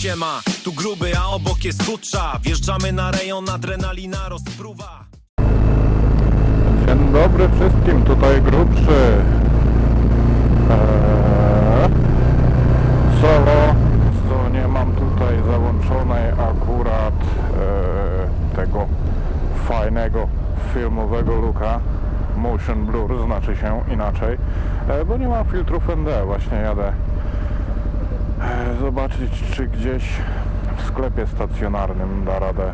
Siema, tu gruby, a obok jest chudsza. Wjeżdżamy na rejon, adrenalina rozpruwa. Dzień dobry wszystkim, tutaj grubszy. Solo, co nie mam tutaj załączonej akurat tego fajnego filmowego looka. Motion blur znaczy się inaczej, bo nie mam filtrów ND. Właśnie jadę zobaczyć, czy gdzieś w sklepie stacjonarnym da radę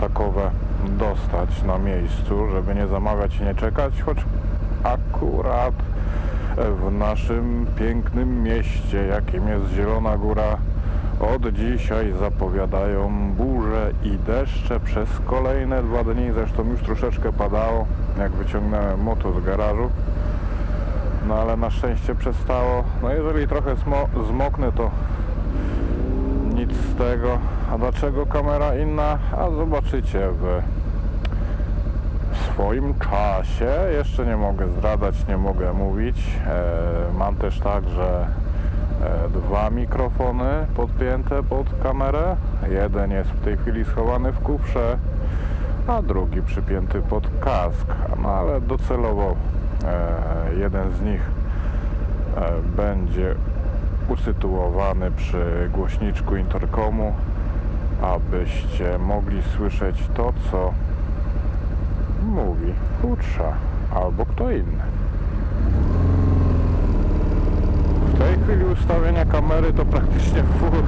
takowe dostać na miejscu, żeby nie zamawiać i nie czekać, choć akurat w naszym pięknym mieście, jakim jest Zielona Góra, od dzisiaj zapowiadają burze i deszcze przez kolejne 2 dni. Zresztą już troszeczkę padało, jak wyciągnąłem moto z garażu, no ale na szczęście przestało. No jeżeli trochę zmoknę, to nic z tego. A dlaczego kamera inna? A zobaczycie w swoim czasie. Jeszcze nie mogę zdradzać, nie mogę mówić. Mam też tak, że 2 mikrofony podpięte pod kamerę. Jeden jest w tej chwili schowany w kufrze, a drugi przypięty pod kask. No ale docelowo jeden z nich będzie usytuowany przy głośniczku interkomu, abyście mogli słyszeć to, co mówi Hutsza albo kto inny. W tej chwili ustawienia kamery to praktycznie full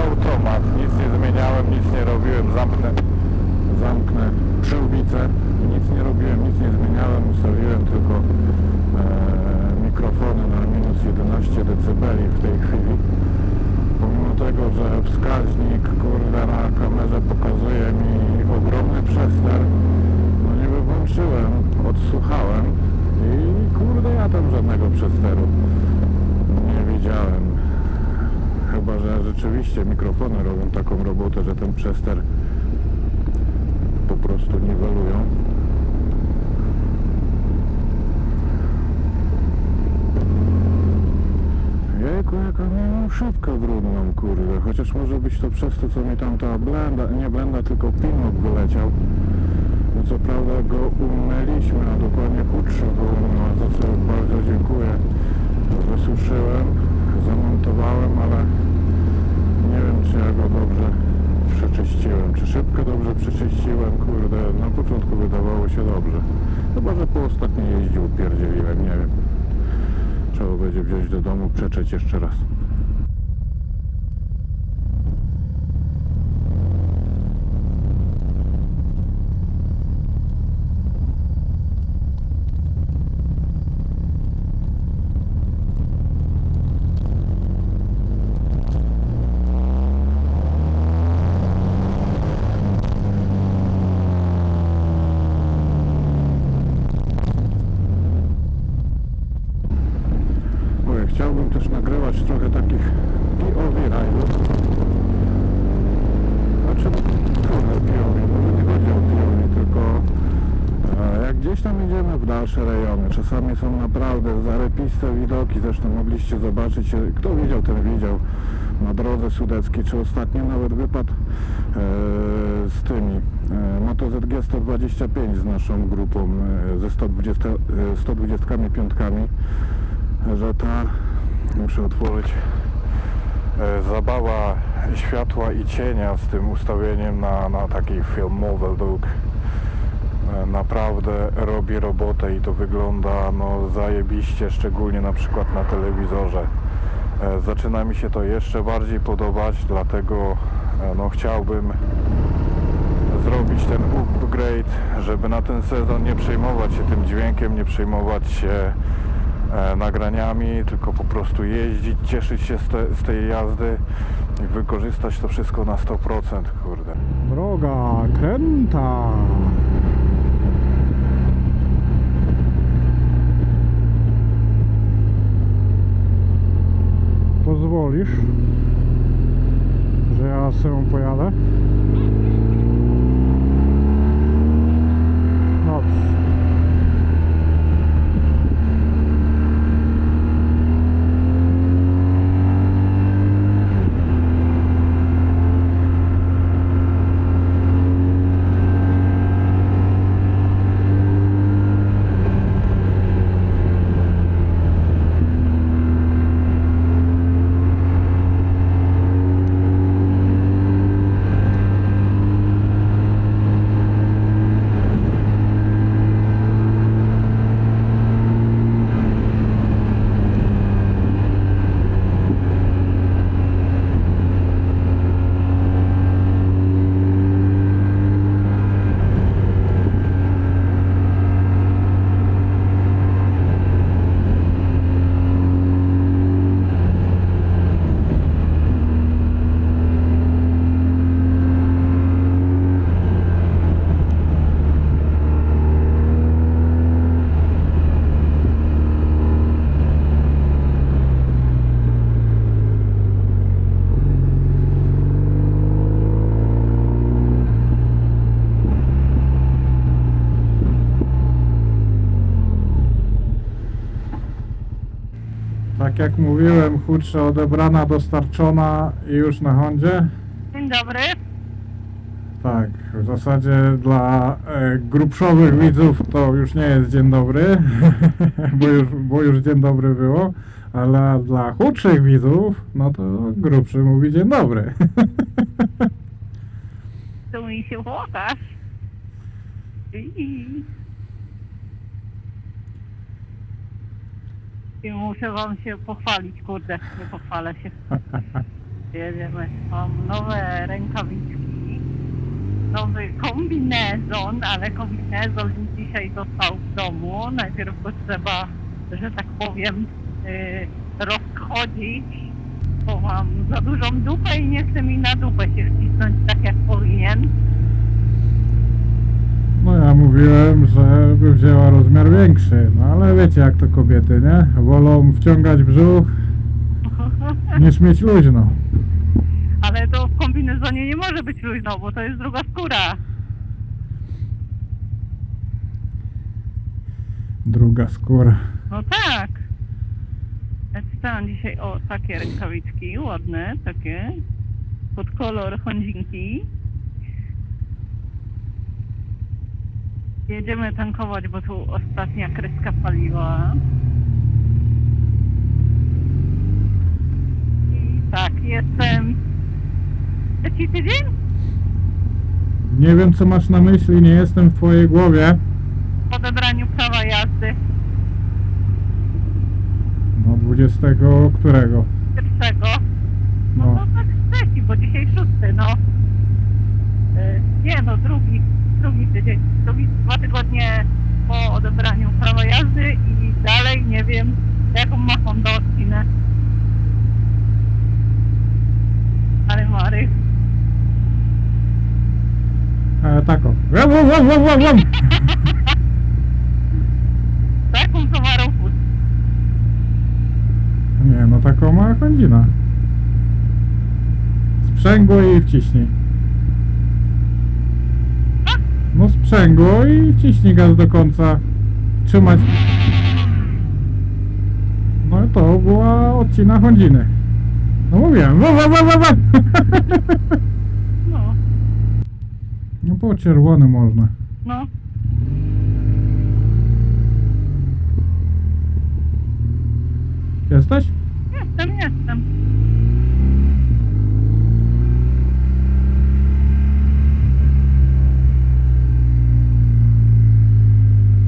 automat. Nic nie zmieniałem, nic nie robiłem. Zamknę przyłbicę. Nic nie robiłem, nic nie zmieniałem. Ustawiłem tylko mikrofony na minus 11 dB w tej chwili. Pomimo tego, że wskaźnik kurde na kamerze pokazuje mi ogromny przester, no niby włączyłem, odsłuchałem i kurde ja tam żadnego przesteru nie widziałem. Chyba że rzeczywiście mikrofony robią taką robotę, że ten przester po prostu niwelują. Jejku, jaka miałem szybkę brudną, kurde. Chociaż może być to przez to, co mi tam ta blenda, nie blenda, tylko pinok wyleciał. No co prawda go umyliśmy, a dokładnie Hutsza go umyła, za co bardzo dziękuję. Wysuszyłem, zamontowałem, ale nie wiem, czy ja go dobrze przeczyściłem. Czy szybko dobrze przeczyściłem, kurde. Na początku wydawało się dobrze. Chyba, że po ostatniej jeździł, pierdzieliłem, nie wiem. Trzeba będzie wziąć do domu, przetrzeć jeszcze raz. Chciałbym też nagrywać trochę takich POV rajdów. Znaczy, POV, może nie chodzi o POV, tylko jak gdzieś tam idziemy w dalsze rejony, czasami są naprawdę zarepiste widoki. Zresztą mogliście zobaczyć, kto widział, ten widział, na drodze sudeckiej, czy ostatnio nawet wypadł z tymi Moto ZG 125 z naszą grupą, ze 125, że ta, muszę otworzyć, zabawa światła i cienia z tym ustawieniem na taki filmowy look naprawdę robi robotę i to wygląda no zajebiście, szczególnie na przykład na telewizorze. Zaczyna mi się to jeszcze bardziej podobać, dlatego no chciałbym zrobić ten upgrade, żeby na ten sezon nie przejmować się tym dźwiękiem, nie przejmować się nagraniami, tylko po prostu jeździć, cieszyć się z tej jazdy i wykorzystać to wszystko na 100%, kurde. Droga kręta. Pozwolisz, że ja sobie pojadę? Dobrze. Tak jak mówiłem, hutrza odebrana, dostarczona i już na Hondzie. Dzień dobry. Tak, w zasadzie dla grubszowych widzów to już nie jest dzień dobry, bo już dzień dobry było, ale dla chudszych widzów, no to grubszy mówi dzień dobry. Tu mi się włokasz. I muszę wam się pochwalić, kurde, nie pochwalę się. Jedziemy. Mam nowe rękawiczki, nowy kombinezon, ale kombinezon dzisiaj został w domu. Najpierw go trzeba, że tak powiem, rozchodzić, bo mam za dużą dupę i nie chce mi na dupę się wcisnąć tak jak powinien. No ja mówiłem, żeby wzięła rozmiar większy, no ale wiecie jak to kobiety, nie? Wolą wciągać brzuch niż mieć luźno. Ale to w kombinezonie nie może być luźno, bo to jest druga skóra. Druga skóra. No tak. Ja czytałam dzisiaj o takie rękawiczki, ładne, takie, pod kolor Hondzinki. Jedziemy tankować, bo tu ostatnia kreska paliwa. I tak, jestem trzeci tydzień? Nie wiem co masz na myśli, nie jestem w twojej głowie. Po odebraniu prawa jazdy. No 20 którego? Pierwszego. No No. to tak trzeci, bo dzisiaj szósty, no. Nie no, drugi tydzień. 2 tygodnie po odebraniu prawa jazdy i dalej nie wiem, jaką ma Honda odcinę. Ale Mary. Tako. Łam, łam, łam, łam, łam, łam. Taką towarą chód. Nie, no taką ma Hondzina. Sprzęgło i wciśnij. No sprzęgło i wciśnij gaz do końca. Trzymać. No i to była odcina Hondziny. No mówiłem. Wa, wa, wa, wa, wa. No, No po czerwony można. no. Jesteś? Jestem.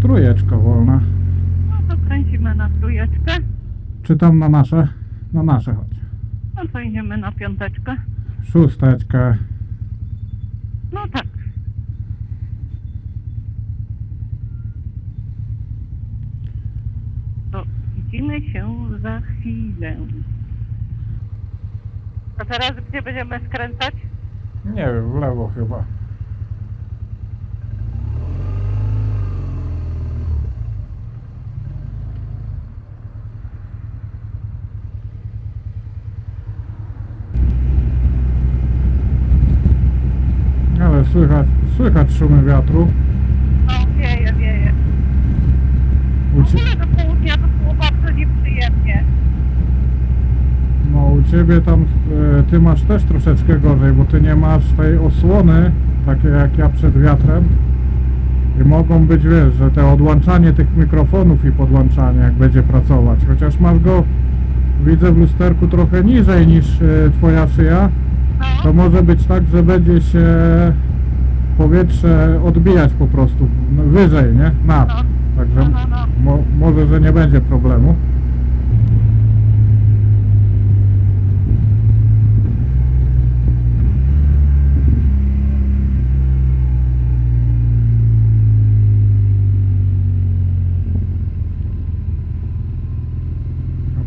Trójeczka wolna. No to kręcimy na trójeczkę. Czy tam na nasze? Na nasze chodź. No to idziemy na piąteczkę. Szósteczkę. No tak. To widzimy się za chwilę. A teraz gdzie będziemy skręcać? Nie wiem, w lewo chyba. Ale słychać szumy wiatru. No, wieje. W ogóle do południa to było bardzo nieprzyjemnie. No u ciebie tam, ty masz też troszeczkę gorzej, bo ty nie masz tej osłony, takie jak ja przed wiatrem. I mogą być, wiesz, że te odłączanie tych mikrofonów i podłączanie jak będzie pracować. Chociaż masz go, widzę w lusterku trochę niżej niż twoja szyja. No, To może być tak, że będzie się powietrze odbijać po prostu wyżej, nie? Nad. no. Także No. może, że nie będzie problemu.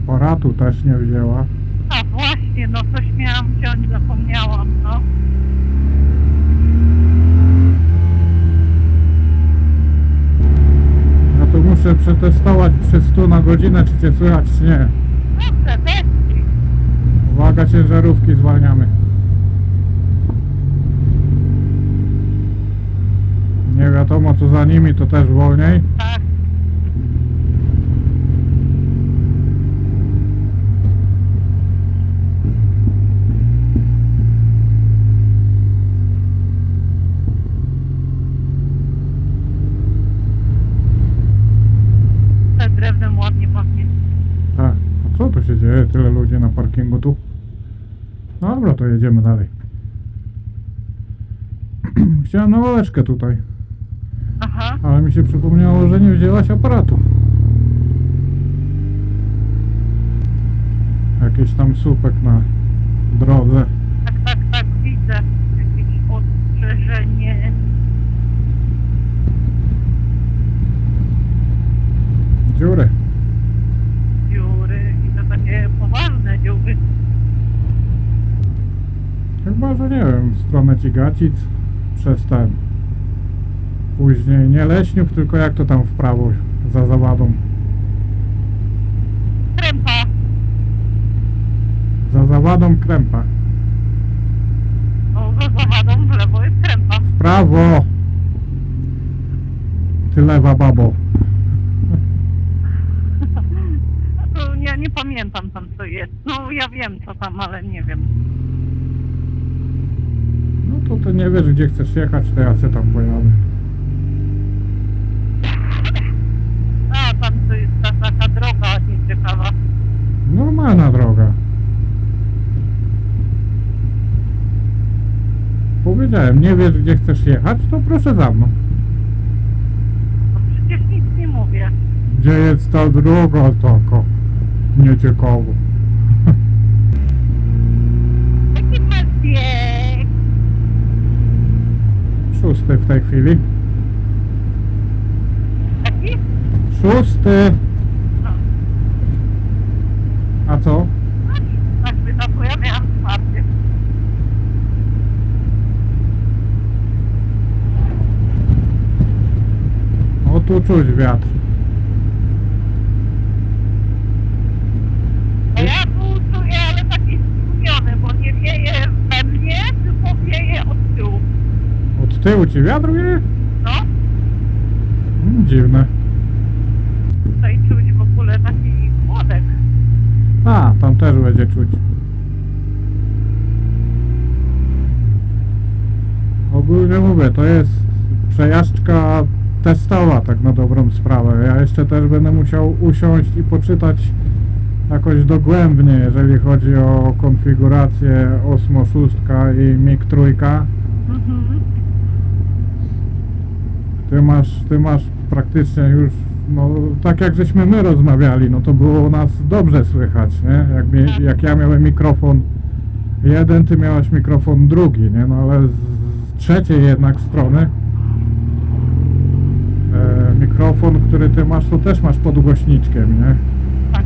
Aparatu też nie wzięła. A właśnie, no coś miałam wziąć, zapomniałam, no. Ja to muszę przetestować przy 100 na godzinę, czy cię słychać, czy nie. Dobrze, też. Uwaga, ciężarówki zwalniamy. Nie wiadomo co za nimi, to też wolniej. Tak. się dzieje? Tyle ludzi na parkingu tu. Dobra, to jedziemy dalej. Chciałem na ławeczkę tutaj, Aha. ale mi się przypomniało, że nie wzięłaś aparatu. Jakiś tam słupek na drodze. Tak, widzę. Jakieś ostrzeżenie. Dziury. Dziury i to takie poważne dziury. Chyba, że nie wiem, w stronę Cigacic przez ten. Później nie Leśniów, tylko jak to tam w prawo za Zawadą. Krępa. Za Zawadą Krępa. No, za zawadą w lewo jest krępa. W prawo! Ty lewa babo. To ja nie pamiętam tam co jest. No ja wiem co tam, ale nie wiem. No to ty nie wiesz, gdzie chcesz jechać, to ja się tam pojadę. A tam to jest taka droga nieciekawa. Normalna droga. Powiedziałem, nie wiesz, gdzie chcesz jechać, to proszę za mną. No przecież nic nie mówię. Gdzie jest ta droga taka? Nieciekawa. Jaki masz bieg? 6 w tej chwili. Jaki? 6. No, A co? tak by to, bo ja miałam 4. O, tu czuć wiatr. A ja tu czuję, ale taki stłumiony, bo nie wieje we mnie, tylko wieje od tyłu. Od tyłu ci wiatr wieje? No, Dziwne. tutaj czuć w ogóle taki chłodek. A, tam też będzie czuć. Ogólnie mówię, to jest przejażdżka testowa, tak na dobrą sprawę. Ja jeszcze też będę musiał usiąść i poczytać jakoś dogłębnie, jeżeli chodzi o konfigurację Osmo 6 i MiG 3. Mhm. Ty masz praktycznie już, no tak jak żeśmy my rozmawiali, no to było nas dobrze słychać, nie? Jak ja miałem mikrofon jeden, ty miałaś mikrofon drugi, nie? No ale z trzeciej jednak strony mikrofon, który ty masz, to też masz pod głośniczkiem, nie? Tak.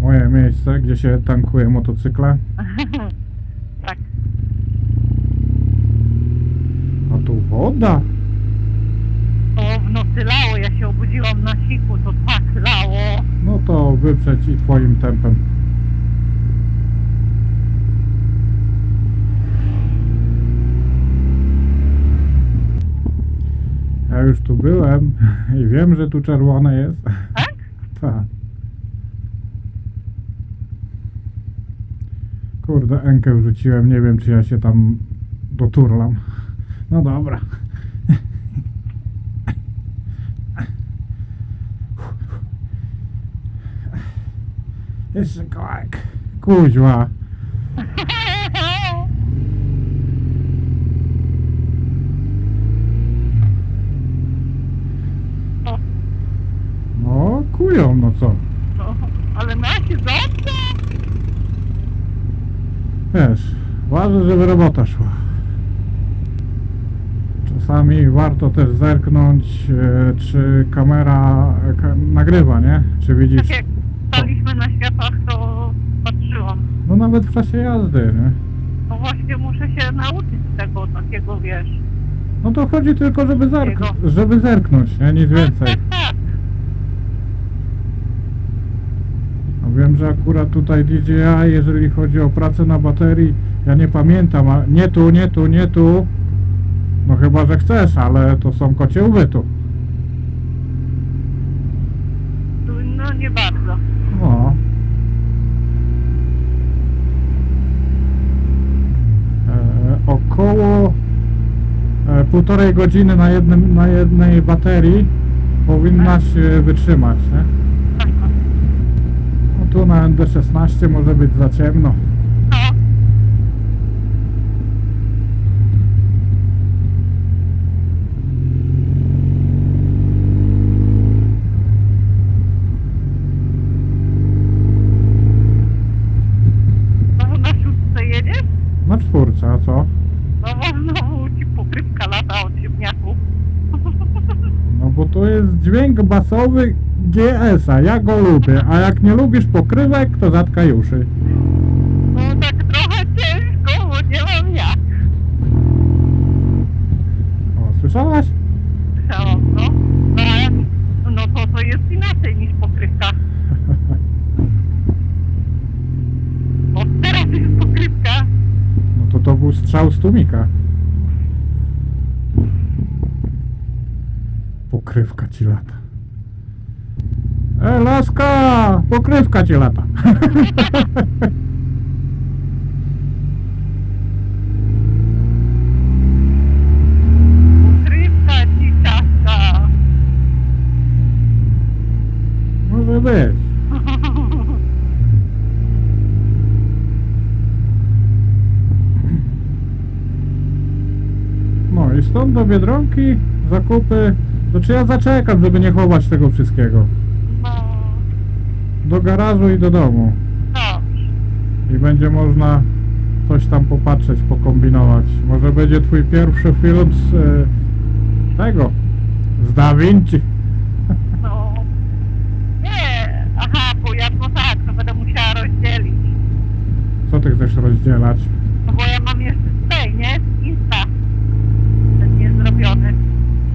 Moje miejsce, gdzie się tankuje motocykle. Tak. A tu woda. To w nocy lało, ja się obudziłam na siku, to tak lało. No to wyprzeć i twoim tempem. Ja już tu byłem i wiem, że tu czerwone jest. Tak? Tak. Kurde, Enkę wrzuciłem, nie wiem, czy ja się tam doturlam. No dobra. Jeszcze kawałek. Kuźwa. No, No, kują, no co. no, ale ma się dobrze. Wiesz, ważne, żeby robota szła. Czasami warto też zerknąć, czy kamera nagrywa, nie? Czy widzisz? Tak jak staliśmy na światłach, to patrzyłam. No nawet w czasie jazdy, nie? No właśnie muszę się nauczyć tego takiego, wiesz. No to chodzi tylko, żeby zerknąć, nie? Nic więcej. Tak. A wiem, że akurat tutaj DJI, jeżeli chodzi o pracę na baterii, ja nie pamiętam, a nie tu. No chyba, że chcesz, ale to są kocie łby tu. No nie bardzo. No. Około półtorej godziny na jednej baterii powinnaś wytrzymać, nie? Tak. na ND16 może być za ciemno. No. Znowu na szóstce jedziesz? Na czwórce, a co? No bo znowu ci pokrywka lata od ziemniaków. No bo to jest dźwięk basowy GS-a, ja go lubię, a jak nie lubisz pokrywek, to zatkaj uszy. No tak trochę ciężko, bo nie mam jak. O, słyszałaś? Słyszałam, no. No, ale, no to jest inaczej niż pokrywka. O, teraz jest pokrywka. No to był strzał z tłumika. Pokrywka ci lata. Laska! Pokrywka ci lata. Pokrywka ci ciasta. Może być. No i stąd do Biedronki zakupy. Znaczy ja zaczekam, żeby nie chować tego wszystkiego. No, Do garażu i do domu. dobrze. I będzie można coś tam popatrzeć, pokombinować. Może będzie twój pierwszy film z tego, z Da Vinci. No. Nie, aha, bo ja no tak, to będę musiała rozdzielić. Co ty chcesz rozdzielać? No bo ja mam jeszcze tutaj, nie? Insta. Ten niezrobiony.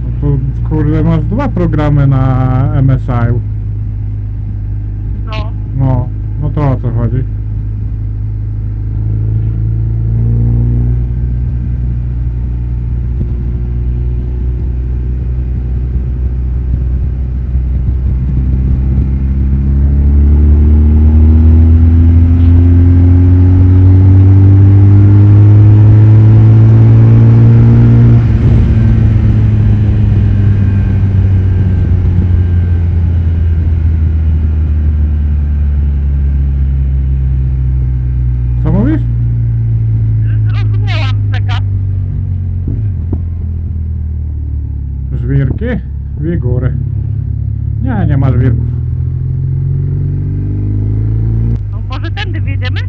No to kurde, masz dwa programy na MSI. No. No to o co chodzi? Co mówisz? Zrozumiałam przekaz. Żwirki? Wigury. Nie ma żwirków. No może tędy wjedziemy?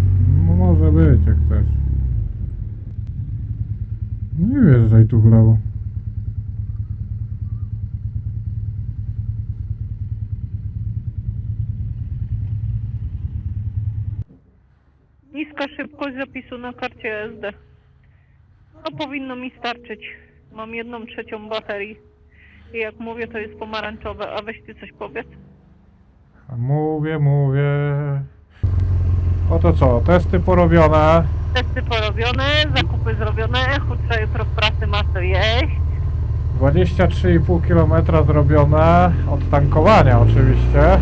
No może być, jak chcesz. Nie wjeżdżaj tu w lewo. Niska szybkość zapisu na karcie SD. To powinno mi starczyć. Mam 1/3 baterii. I jak mówię, to jest pomarańczowe, a weź ty coś powiedz. A mówię. Oto co, testy porobione. Testy porobione, zakupy zrobione, chutrza jutro w pracy ma co jeść. 23,5 km zrobione od tankowania oczywiście.